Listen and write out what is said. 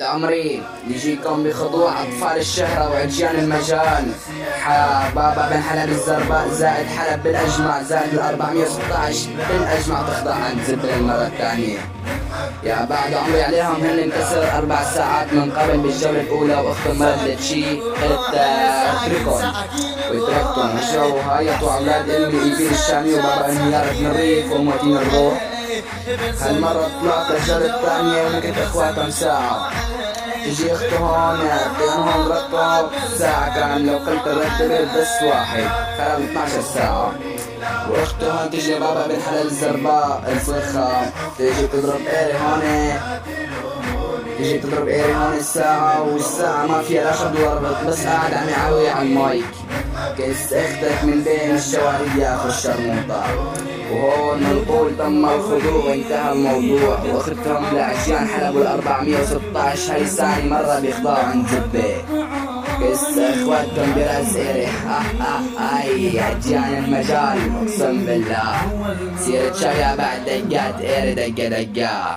عمري يجيكم بخضوع أطفال الشهرة وعجيان المجال. بابا بن حلب الزرباء زائد حلب بالأجمع زائد ال 416 بالأجمع تخضع عند زبل المرة الثانية. يا بعد عمري عليهم هن انكسر 4 ساعات من قبل بالجولة الأولى وأختم مرض لتشي قلت اتركهم وتركتهم وشربوا هايطوا أولاد أمي إيفين الشامي وبابا انهيار بن الريف وموتين الروح. هالمرة طلعت الجولة الثانية ونكت إخواتهم ساعة. تجي اخته هون كانهم ركضوا ساعة كان لو قلت الرتب بس واحد خلال 12 ساعة. واخته هون تجي بابا بن حلال الزرباء الفخة تجي تضرب ايري هون الساعة والساعة ما فيها لا شد ولا بس قاعد عم يعاوي على المايك. كيس اختك من بين الشوارب ياخذ الشرموطة. وهون منقول تم الخضوع وانتهى الموضوع. واخدتهم لعجيان حلب ال 416 هاي ثاني مرة بيخضعوا عند زبة. كيس اخواتكم براس ايري هاي عجيان المجال اقسم بالله. سيرة شايع بعد دقات ايري دقة دقة.